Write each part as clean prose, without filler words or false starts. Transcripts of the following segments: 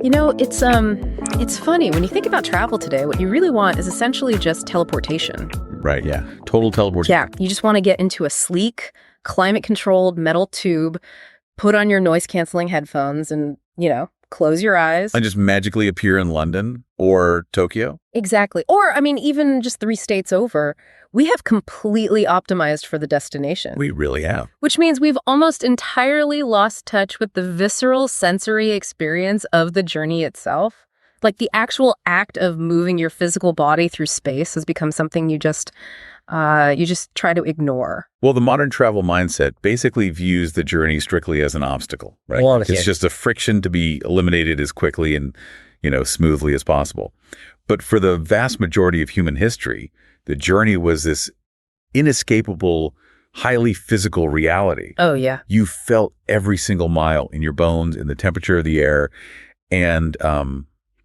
You know, it's funny. When you think about travel today, what you really want is essentially just teleportation. Right, yeah. Total teleportation. Yeah, you just want to get into a sleek, climate-controlled metal tube, put on your noise-canceling headphones, and, close your eyes. And just magically appear in London or Tokyo? Exactly. Or, even just 3 states over, we have completely optimized for the destination. We really have. Which means we've almost entirely lost touch with the visceral sensory experience of the journey itself. Like the actual act of moving your physical body through space has become something you just try to ignore. Well, the modern travel mindset basically views the journey strictly as an obstacle, right? Well, it's just a friction to be eliminated as quickly and, smoothly as possible. But for the vast majority of human history, the journey was this inescapable, highly physical reality. Oh, yeah. You felt every single mile in your bones, in the temperature of the air, and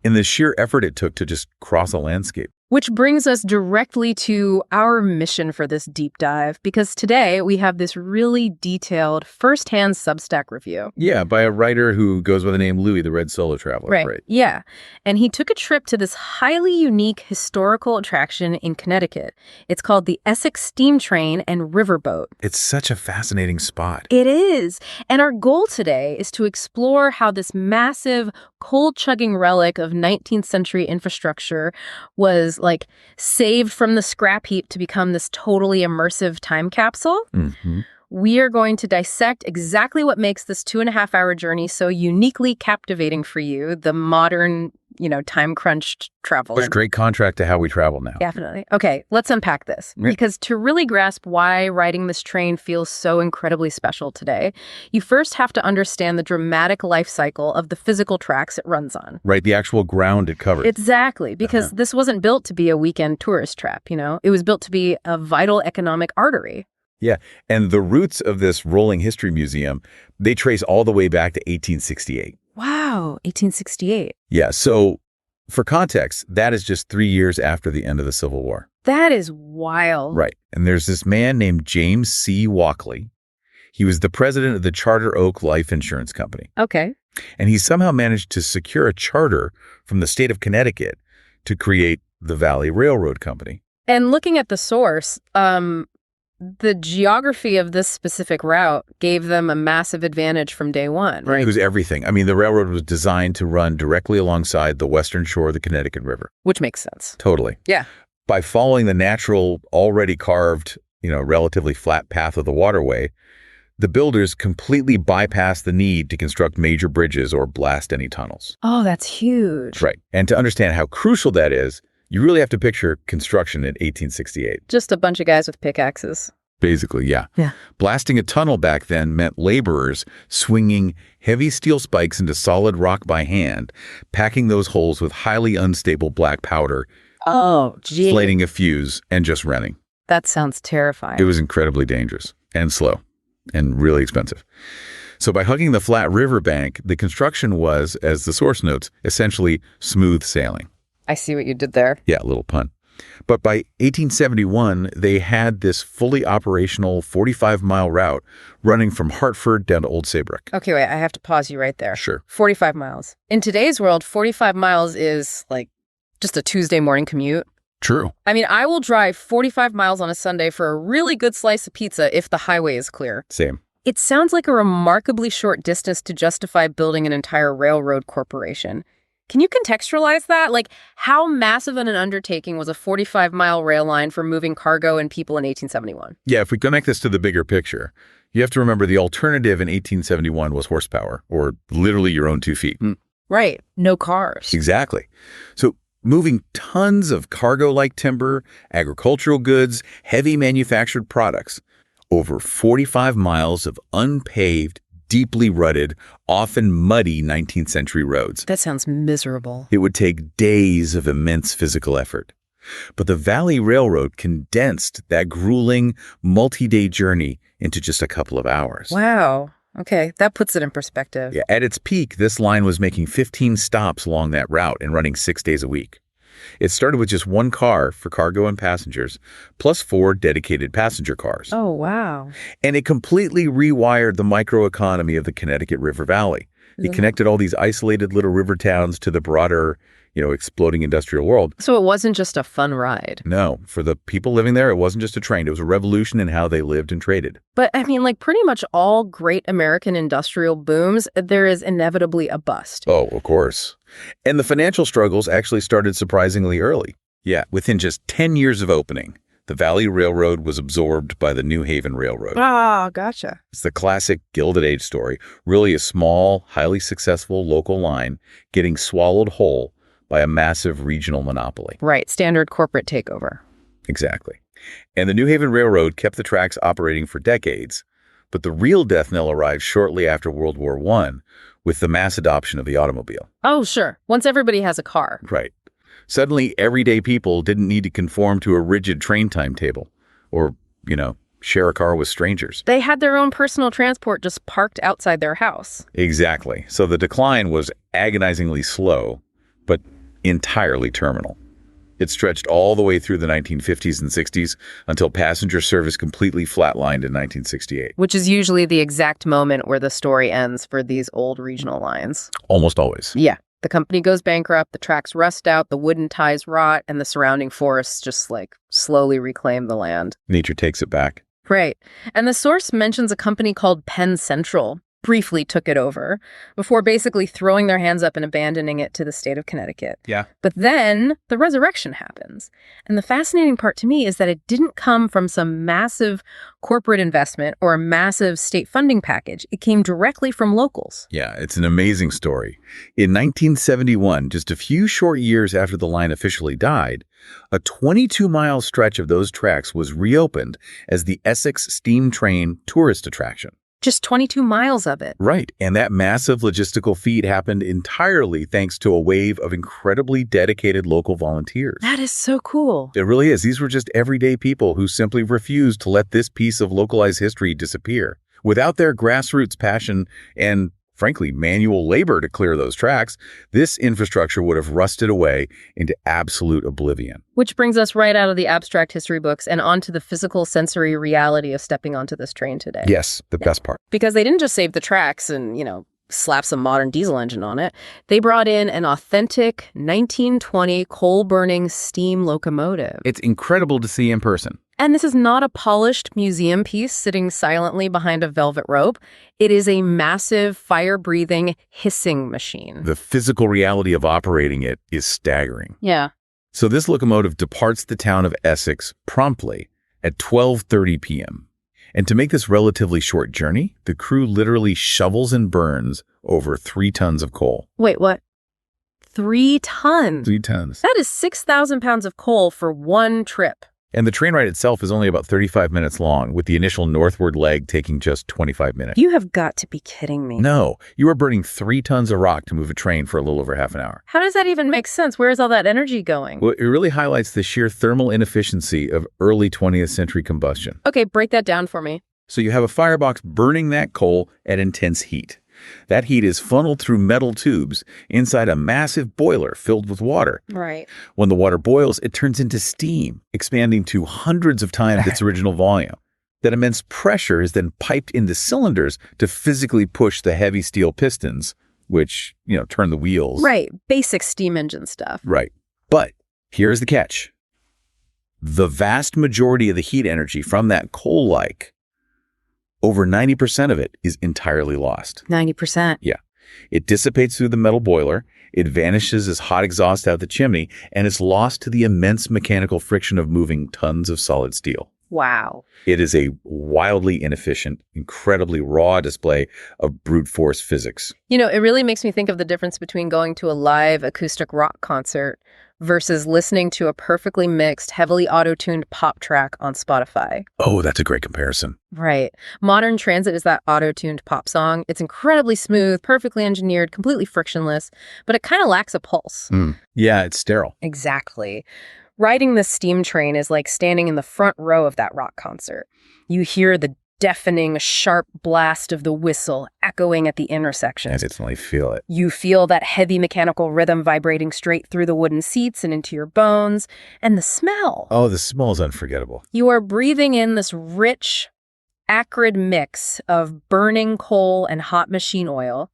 in the sheer effort it took to just cross a landscape. Which brings us directly to our mission for this deep dive, because today we have this really detailed first-hand Substack review. Yeah, by a writer who goes by the name Louis, the Red Solo Traveler. Right, yeah. And he took a trip to this highly unique historical attraction in Connecticut. It's called the Essex Steam Train and Riverboat. It's such a fascinating spot. It is. And our goal today is to explore how this massive, coal-chugging relic of 19th century infrastructure was saved from the scrap heap to become this totally immersive time capsule. Mm-hmm. We are going to dissect exactly what makes this 2.5-hour journey so uniquely captivating for you, the modern, time-crunched traveler. Which is a great contract to how we travel now. Definitely. Okay, let's unpack this. Yeah. Because to really grasp why riding this train feels so incredibly special today, you first have to understand the dramatic life cycle of the physical tracks it runs on. Right, the actual ground it covers. Exactly, because this wasn't built to be a weekend tourist trap, It was built to be a vital economic artery. Yeah, and the roots of this rolling history museum, they trace all the way back to 1868. Wow, 1868. Yeah, so for context, that is just 3 years after the end of the Civil War. That is wild. Right, and there's this man named James C. Walkley. He was the president of the Charter Oak Life Insurance Company. Okay. And he somehow managed to secure a charter from the state of Connecticut to create the Valley Railroad Company. And looking at the source, the geography of this specific route gave them a massive advantage from day one, right? It was everything. The railroad was designed to run directly alongside the western shore of the Connecticut River. Which makes sense. Totally. Yeah. By following the natural, already carved, relatively flat path of the waterway, the builders completely bypassed the need to construct major bridges or blast any tunnels. Oh, that's huge. Right. And to understand how crucial that is, you really have to picture construction in 1868. Just a bunch of guys with pickaxes. Basically, yeah. Yeah. Blasting a tunnel back then meant laborers swinging heavy steel spikes into solid rock by hand, packing those holes with highly unstable black powder, Oh, gee. slating a fuse, and just running. That sounds terrifying. It was incredibly dangerous and slow and really expensive. So by hugging the flat riverbank, the construction was, as the source notes, essentially smooth sailing. I see what you did there. Yeah, a little pun. But by 1871, they had this fully operational 45-mile route running from Hartford down to Old Saybrook. Okay, wait, I have to pause you right there. Sure. 45 miles. In today's world, 45 miles is just a Tuesday morning commute. True. I will drive 45 miles on a Sunday for a really good slice of pizza if the highway is clear. Same. It sounds like a remarkably short distance to justify building an entire railroad corporation. Can you contextualize that? How massive an undertaking was a 45-mile rail line for moving cargo and people in 1871? Yeah, if we connect this to the bigger picture, you have to remember the alternative in 1871 was horsepower, or literally your own 2 feet. Right. No cars. Exactly. So moving tons of cargo-like timber, agricultural goods, heavy manufactured products over 45 miles of unpaved, deeply rutted, often muddy 19th century roads. That sounds miserable. It would take days of immense physical effort. But the Valley Railroad condensed that grueling, multi-day journey into just a couple of hours. Wow. Okay, that puts it in perspective. Yeah, at its peak, this line was making 15 stops along that route and running 6 days a week. It started with just one car for cargo and passengers, plus 4 dedicated passenger cars. Oh, wow. And it completely rewired the microeconomy of the Connecticut River Valley. It connected all these isolated little river towns to the broader, exploding industrial world. So it wasn't just a fun ride. No, for the people living there, it wasn't just a train. It was a revolution in how they lived and traded. But I mean, like pretty much all great American industrial booms, there is inevitably a bust. Oh, of course. And the financial struggles actually started surprisingly early. Yeah, within just 10 years of opening, the Valley Railroad was absorbed by the New Haven Railroad. Ah, gotcha. It's the classic Gilded Age story, really a small, highly successful local line getting swallowed whole by a massive regional monopoly. Right, standard corporate takeover. Exactly. And the New Haven Railroad kept the tracks operating for decades, but the real death knell arrived shortly after World War I with the mass adoption of the automobile. Oh, sure. Once everybody has a car. Right. Suddenly, everyday people didn't need to conform to a rigid train timetable or, share a car with strangers. They had their own personal transport just parked outside their house. Exactly. So the decline was agonizingly slow, but entirely terminal. It stretched all the way through the 1950s and 60s until passenger service completely flatlined in 1968. Which is usually the exact moment where the story ends for these old regional lines. Almost always. Yeah. The company goes bankrupt, the tracks rust out, the wooden ties rot, and the surrounding forests just slowly reclaim the land. Nature takes it back. Right. And the source mentions a company called Penn Central briefly took it over before basically throwing their hands up and abandoning it to the state of Connecticut. Yeah. But then the resurrection happens. And the fascinating part to me is that it didn't come from some massive corporate investment or a massive state funding package. It came directly from locals. Yeah, it's an amazing story. In 1971, just a few short years after the line officially died, a 22-mile stretch of those tracks was reopened as the Essex Steam Train tourist attraction. Just 22 miles of it. Right. And that massive logistical feat happened entirely thanks to a wave of incredibly dedicated local volunteers. That is so cool. It really is. These were just everyday people who simply refused to let this piece of localized history disappear. Without their grassroots passion and, frankly, manual labor to clear those tracks, this infrastructure would have rusted away into absolute oblivion. Which brings us right out of the abstract history books and onto the physical sensory reality of stepping onto this train today. Yes, the best part. Because they didn't just save the tracks and, slap some modern diesel engine on it. They brought in an authentic 1920 coal-burning steam locomotive. It's incredible to see in person. And this is not a polished museum piece sitting silently behind a velvet rope. It is a massive, fire-breathing, hissing machine. The physical reality of operating it is staggering. Yeah. So this locomotive departs the town of Essex promptly at 12:30 p.m. And to make this relatively short journey, the crew literally shovels and burns over 3 tons of coal. Wait, what? 3 tons? 3 tons. That is 6,000 pounds of coal for one trip. And the train ride itself is only about 35 minutes long, with the initial northward leg taking just 25 minutes. You have got to be kidding me. No, you are burning 3 tons of rock to move a train for a little over half an hour. How does that even make sense? Where is all that energy going? Well, it really highlights the sheer thermal inefficiency of early 20th century combustion. Okay, break that down for me. So you have a firebox burning that coal at intense heat. That heat is funneled through metal tubes inside a massive boiler filled with water. Right. When the water boils, it turns into steam, expanding to hundreds of times its original volume. That immense pressure is then piped into cylinders to physically push the heavy steel pistons, which, turn the wheels. Right. Basic steam engine stuff. Right. But here's the catch. The vast majority of the heat energy from that coal-like, over 90% of it is entirely lost. 90%. Yeah. It dissipates through the metal boiler, it vanishes as hot exhaust out the chimney, and is lost to the immense mechanical friction of moving tons of solid steel. Wow. It is a wildly inefficient, incredibly raw display of brute force physics. It really makes me think of the difference between going to a live acoustic rock concert versus listening to a perfectly mixed, heavily auto-tuned pop track on Spotify. Oh, that's a great comparison. Right. Modern transit is that auto-tuned pop song. It's incredibly smooth, perfectly engineered, completely frictionless, but it kind of lacks a pulse. Yeah, it's sterile. Exactly. Riding the steam train is like standing in the front row of that rock concert. You hear the deafening, sharp blast of the whistle echoing at the intersection. I instantly feel it. You feel that heavy mechanical rhythm vibrating straight through the wooden seats and into your bones. And the smell. Oh, the smell is unforgettable. You are breathing in this rich, acrid mix of burning coal and hot machine oil.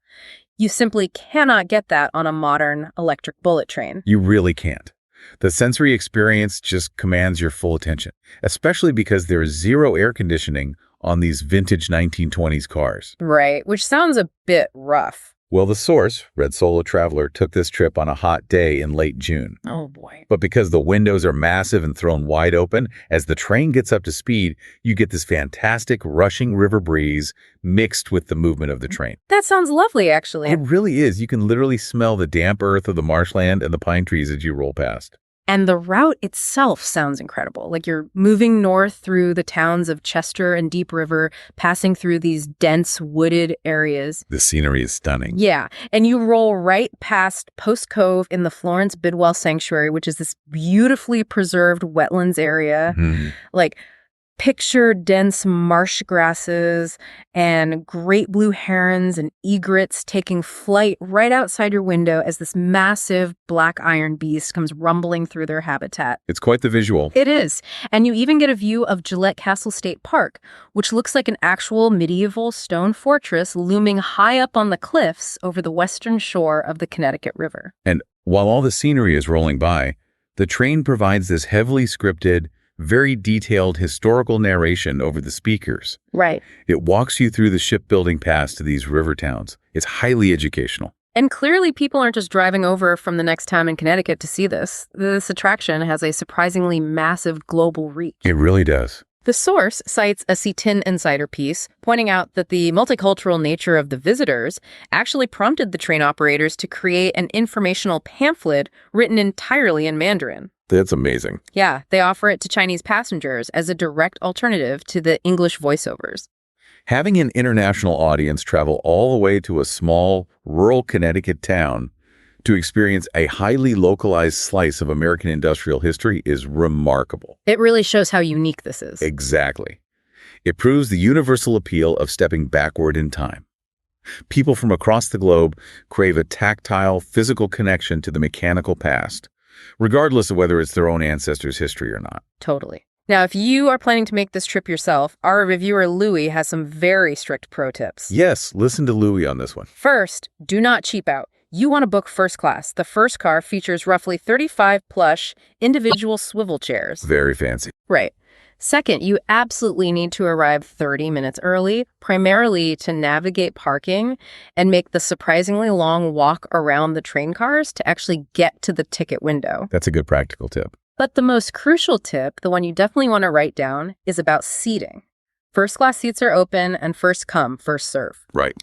You simply cannot get that on a modern electric bullet train. You really can't. The sensory experience just commands your full attention, especially because there is zero air conditioning on these vintage 1920s cars. Right, which sounds a bit rough. Well, the source, Red Solo Traveler, took this trip on a hot day in late June. Oh, boy. But because the windows are massive and thrown wide open, as the train gets up to speed, you get this fantastic rushing river breeze mixed with the movement of the train. That sounds lovely, actually. It really is. You can literally smell the damp earth of the marshland and the pine trees as you roll past. And the route itself sounds incredible. Like you're moving north through the towns of Chester and Deep River, passing through these dense wooded areas. The scenery is stunning. Yeah. And you roll right past Post Cove in the Florence Bidwell Sanctuary, which is this beautifully preserved wetlands area. Mm-hmm. Like, picture dense marsh grasses and great blue herons and egrets taking flight right outside your window as this massive black iron beast comes rumbling through their habitat. It's quite the visual. It is. And you even get a view of Gillette Castle State Park, which looks like an actual medieval stone fortress looming high up on the cliffs over the western shore of the Connecticut River. And while all the scenery is rolling by, the train provides this heavily scripted, very detailed historical narration over the speakers. Right. It walks you through the shipbuilding paths to these river towns. It's highly educational. And clearly people aren't just driving over from the next town in Connecticut to see this. This attraction has a surprisingly massive global reach. It really does. The source cites a C-Tin Insider piece, pointing out that the multicultural nature of the visitors actually prompted the train operators to create an informational pamphlet written entirely in Mandarin. That's amazing. Yeah, they offer it to Chinese passengers as a direct alternative to the English voiceovers. Having an international audience travel all the way to a small, rural Connecticut town to experience a highly localized slice of American industrial history is remarkable. It really shows how unique this is. Exactly. It proves the universal appeal of stepping backward in time. People from across the globe crave a tactile, physical connection to the mechanical past, regardless of whether it's their own ancestors' history or not. Totally. Now, if you are planning to make this trip yourself, our reviewer Louie has some very strict pro tips. Yes, listen to Louie on this one. First, do not cheap out. You want to book first class. The first car features roughly 35 plush individual swivel chairs. Very fancy. Right. Second, you absolutely need to arrive 30 minutes early, primarily to navigate parking and make the surprisingly long walk around the train cars to actually get to the ticket window. That's a good practical tip. But the most crucial tip, the one you definitely want to write down, is about seating. First class seats are open and first come, first serve. Right.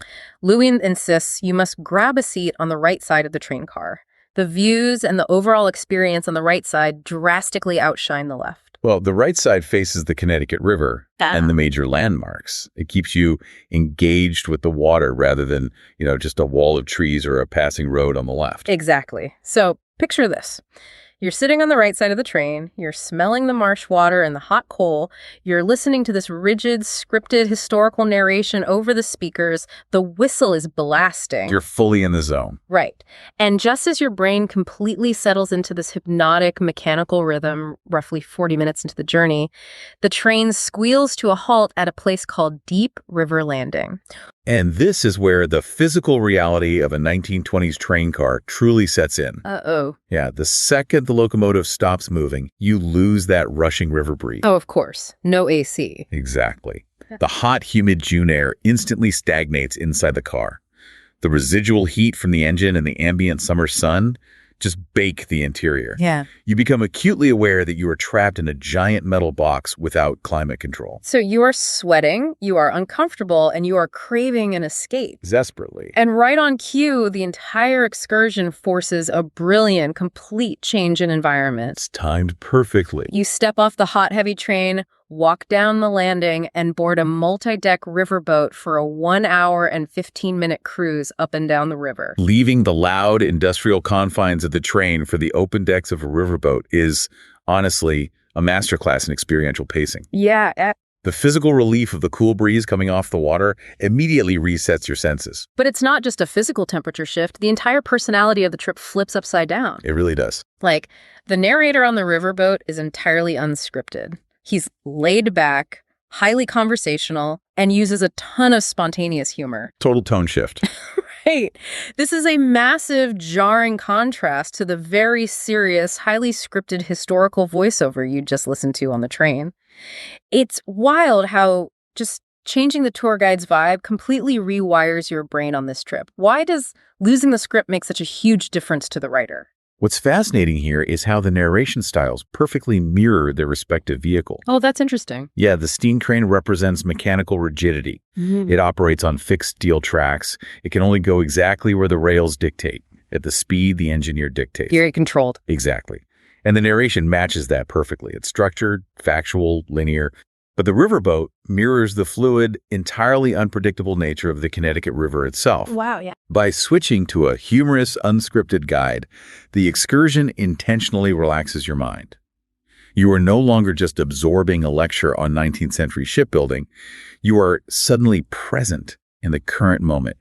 Louis insists you must grab a seat on the right side of the train car. The views and the overall experience on the right side drastically outshine the left. Well, the right side faces the Connecticut River and the major landmarks. It keeps you engaged with the water rather than, just a wall of trees or a passing road on the left. Exactly. So picture this. You're sitting on the right side of the train, you're smelling the marsh water and the hot coal, you're listening to this rigid, scripted historical narration over the speakers, the whistle is blasting. You're fully in the zone. Right. And just as your brain completely settles into this hypnotic mechanical rhythm, roughly 40 minutes into the journey, the train squeals to a halt at a place called Deep River Landing. And this is where the physical reality of a 1920s train car truly sets in. Uh-oh. Yeah, the second the locomotive stops moving, you lose that rushing river breeze. Oh, of course. No AC. Exactly. The hot, humid June air instantly stagnates inside the car. The residual heat from the engine and the ambient summer sun just bake the interior. Yeah. You become acutely aware that you are trapped in a giant metal box without climate control. So you are sweating, you are uncomfortable, and you are craving an escape. Desperately. And right on cue, the entire excursion forces a brilliant, complete change in environment. It's timed perfectly. You step off the hot, heavy train, walk down the landing, and board a multi-deck riverboat for a 1 hour and 15-minute cruise up and down the river. Leaving the loud industrial confines of the train for the open decks of a riverboat is, honestly, a masterclass in experiential pacing. Yeah, The physical relief of the cool breeze coming off the water immediately resets your senses. But it's not just a physical temperature shift. The entire personality of the trip flips upside down. It really does. Like, the narrator on the riverboat is entirely unscripted. He's laid back, highly conversational, and uses a ton of spontaneous humor. Total tone shift. Right. This is a massive, jarring contrast to the very serious, highly scripted historical voiceover you just listened to on the train. It's wild how just changing the tour guide's vibe completely rewires your brain on this trip. Why does losing the script make such a huge difference to the writer? What's fascinating here is how the narration styles perfectly mirror their respective vehicle. Oh, that's interesting. Yeah, the steam train represents mechanical rigidity. It operates on fixed steel tracks. It can only go exactly where the rails dictate, at the speed the engineer dictates. Very controlled. Exactly. And the narration matches that perfectly. It's structured, factual, linear. But the riverboat mirrors the fluid, entirely unpredictable nature of the Connecticut River itself. Wow, yeah. By switching to a humorous, unscripted guide, the excursion intentionally relaxes your mind. You are no longer just absorbing a lecture on 19th century shipbuilding. You are suddenly present in the current moment,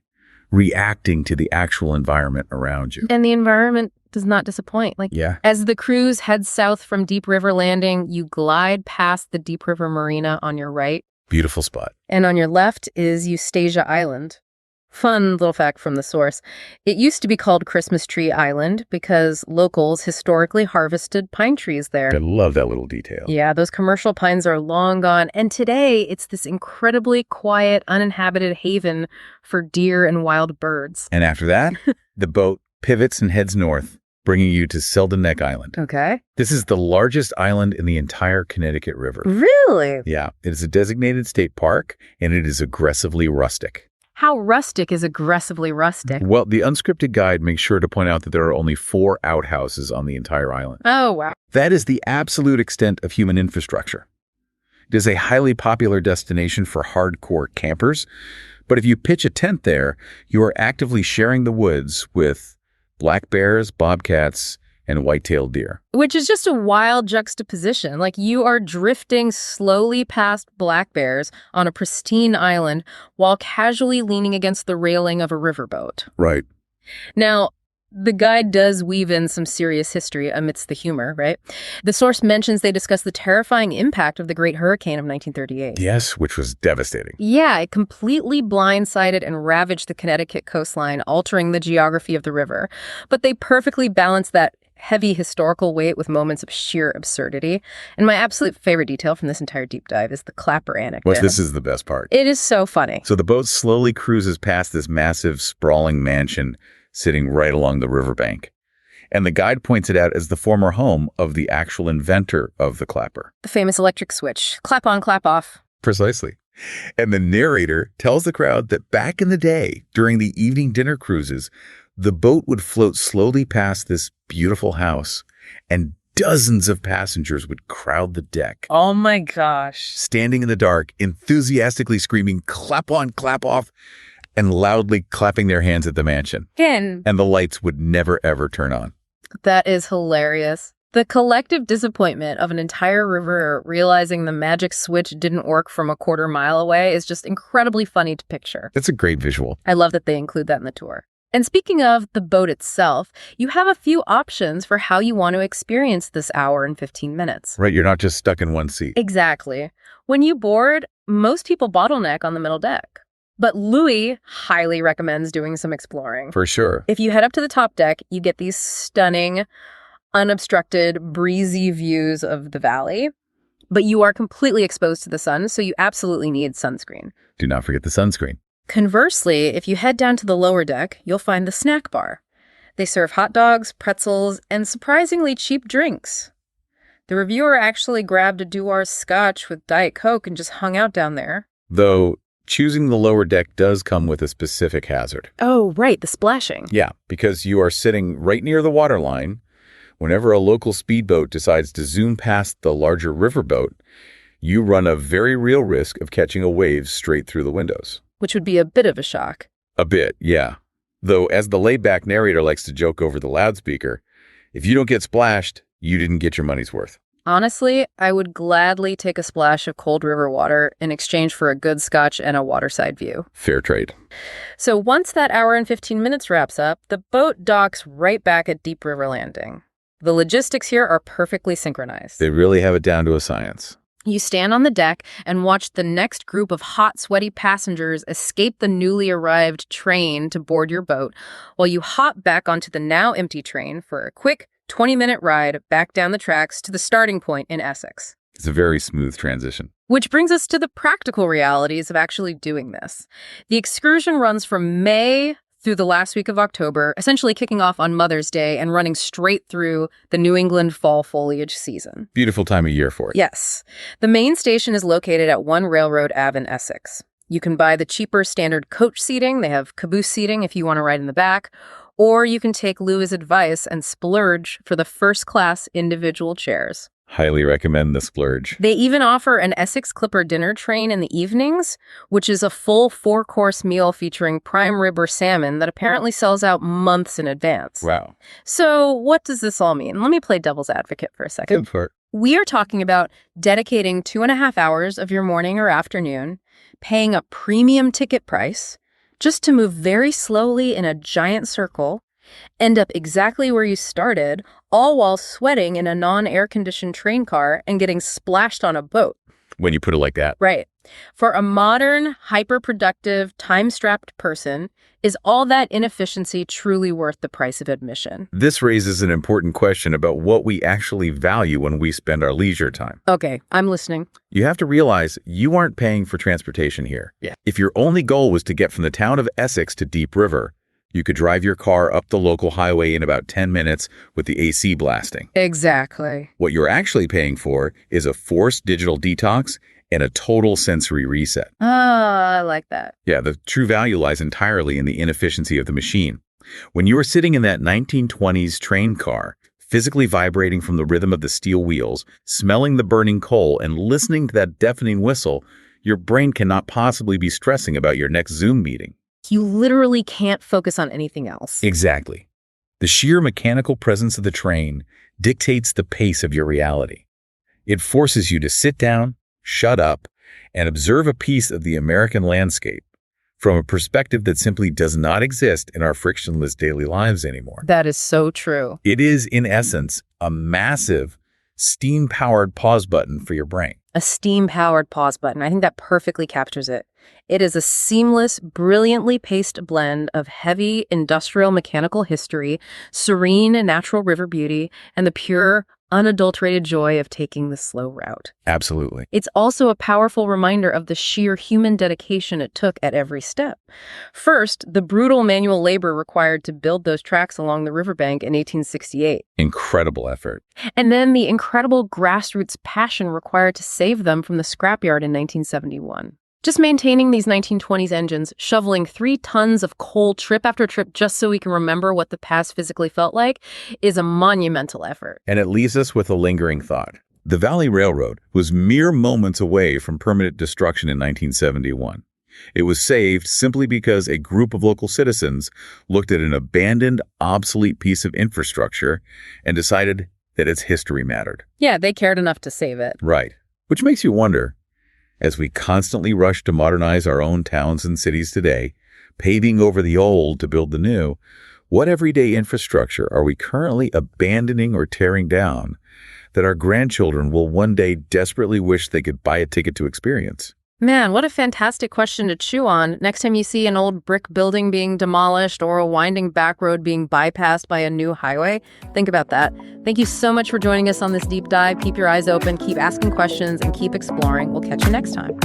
reacting to the actual environment around you. And the environment does not disappoint. Yeah. As the cruise heads south from Deep River Landing, you glide past the Deep River Marina on your right. Beautiful spot. And on your left is Eustasia Island. Fun little fact from the source. It used to be called Christmas Tree Island because locals historically harvested pine trees there. I love that little detail. Yeah, those commercial pines are long gone. And today, it's this incredibly quiet, uninhabited haven for deer and wild birds. And after that, the boat pivots and heads north, bringing you to Selden Neck Island. Okay. This is the largest island in the entire Connecticut River. Really? Yeah, it is a designated state park, and it is aggressively rustic. How rustic is aggressively rustic? Well, the unscripted guide makes sure to point out that there are only 4 outhouses on the entire island. Oh, wow. That is the absolute extent of human infrastructure. It is a highly popular destination for hardcore campers, but if you pitch a tent there, you are actively sharing the woods with black bears, bobcats, and white-tailed deer. Which is just a wild juxtaposition. Like, you are drifting slowly past black bears on a pristine island while casually leaning against the railing of a riverboat. Right. Now, the guide does weave in some serious history amidst the humor, right? The source mentions they discuss the terrifying impact of the Great Hurricane of 1938. Yes, which was devastating. Yeah, it completely blindsided and ravaged the Connecticut coastline, altering the geography of the river. But they perfectly balanced that heavy historical weight with moments of sheer absurdity. And my absolute favorite detail from this entire deep dive is the clapper anecdote. Well, this is the best part. It is so funny. So the boat slowly cruises past this massive, sprawling mansion sitting right along the riverbank. And the guide points it out as the former home of the actual inventor of the clapper. The famous electric switch. Clap on, clap off. Precisely. And the narrator tells the crowd that back in the day, during the evening dinner cruises, the boat would float slowly past this beautiful house, and dozens of passengers would crowd the deck. Oh my gosh. Standing in the dark, enthusiastically screaming, "Clap on, clap off," and loudly clapping their hands at the mansion. Again. And the lights would never, ever turn on. That is hilarious. The collective disappointment of an entire river realizing the magic switch didn't work from a quarter mile away is just incredibly funny to picture. That's a great visual. I love that they include that in the tour. And speaking of the boat itself, you have a few options for how you want to experience this hour and 15 minutes. Right, you're not just stuck in one seat. Exactly. When you board, most people bottleneck on the middle deck. But Louis highly recommends doing some exploring. For sure. If you head up to the top deck, you get these stunning, unobstructed, breezy views of the valley. But you are completely exposed to the sun, so you absolutely need sunscreen. Do not forget the sunscreen. Conversely, if you head down to the lower deck, you'll find the snack bar. They serve hot dogs, pretzels, and surprisingly cheap drinks. The reviewer actually grabbed a Dewar's scotch with Diet Coke and just hung out down there. Though choosing the lower deck does come with a specific hazard. Oh, right, the splashing. Yeah, because you are sitting right near the waterline. Whenever a local speedboat decides to zoom past the larger riverboat, you run a very real risk of catching a wave straight through the windows. Which would be a bit of a shock. A bit, yeah. Though, as the laid-back narrator likes to joke over the loudspeaker, if you don't get splashed, you didn't get your money's worth. Honestly, I would gladly take a splash of cold river water in exchange for a good scotch and a waterside view. Fair trade. So once that hour and 15 minutes wraps up, the boat docks right back at Deep River Landing. The logistics here are perfectly synchronized. They really have it down to a science. You stand on the deck and watch the next group of hot, sweaty passengers escape the newly arrived train to board your boat, while you hop back onto the now empty train for a quick 20-minute ride back down the tracks to the starting point in Essex. It's a very smooth transition. Which brings us to the practical realities of actually doing this. The excursion runs from May through the last week of October, essentially kicking off on Mother's Day and running straight through the New England fall foliage season. Beautiful time of year for it. Yes. The main station is located at 1 Railroad Ave in Essex. You can buy the cheaper standard coach seating. They have caboose seating if you want to ride in the back. Or you can take Lou's advice and splurge for the first-class individual chairs. Highly recommend the splurge. They even offer an Essex Clipper dinner train in the evenings, which is a full 4-course meal featuring prime rib or salmon that apparently sells out months in advance. Wow. So what does this all mean? Let me play devil's advocate for a second. Good for it. We are talking about dedicating 2.5 hours of your morning or afternoon, paying a premium ticket price, just to move very slowly in a giant circle, end up exactly where you started, all while sweating in a non-air-conditioned train car and getting splashed on a boat. When you put it like that. Right. For a modern, hyper-productive, time-strapped person, is all that inefficiency truly worth the price of admission? This raises an important question about what we actually value when we spend our leisure time. Okay, I'm listening. You have to realize you aren't paying for transportation here. Yeah. If your only goal was to get from the town of Essex to Deep River, you could drive your car up the local highway in about 10 minutes with the AC blasting. Exactly. What you're actually paying for is a forced digital detox and a total sensory reset. Ah, I like that. Yeah, the true value lies entirely in the inefficiency of the machine. When you are sitting in that 1920s train car, physically vibrating from the rhythm of the steel wheels, smelling the burning coal, and listening to that deafening whistle, your brain cannot possibly be stressing about your next Zoom meeting. You literally can't focus on anything else. Exactly. The sheer mechanical presence of the train dictates the pace of your reality. It forces you to sit down, shut up, and observe a piece of the American landscape from a perspective that simply does not exist in our frictionless daily lives anymore. That is so true. It is, in essence, a massive steam-powered pause button for your brain. A steam-powered pause button. I think that perfectly captures it. It is a seamless, brilliantly paced blend of heavy industrial mechanical history, serene and natural river beauty, and the pure, unadulterated joy of taking the slow route. Absolutely. It's also a powerful reminder of the sheer human dedication it took at every step. First, the brutal manual labor required to build those tracks along the riverbank in 1868. Incredible effort. And then the incredible grassroots passion required to save them from the scrapyard in 1971. Just maintaining these 1920s engines, shoveling 3 tons of coal trip after trip just so we can remember what the past physically felt like, is a monumental effort. And it leaves us with a lingering thought. The Valley Railroad was mere moments away from permanent destruction in 1971. It was saved simply because a group of local citizens looked at an abandoned, obsolete piece of infrastructure and decided that its history mattered. Yeah, they cared enough to save it. Right. Which makes you wonder, as we constantly rush to modernize our own towns and cities today, paving over the old to build the new, what everyday infrastructure are we currently abandoning or tearing down that our grandchildren will one day desperately wish they could buy a ticket to experience? Man, what a fantastic question to chew on. Next time you see an old brick building being demolished or a winding back road being bypassed by a new highway, think about that. Thank you so much for joining us on this deep dive. Keep your eyes open, keep asking questions, and keep exploring. We'll catch you next time.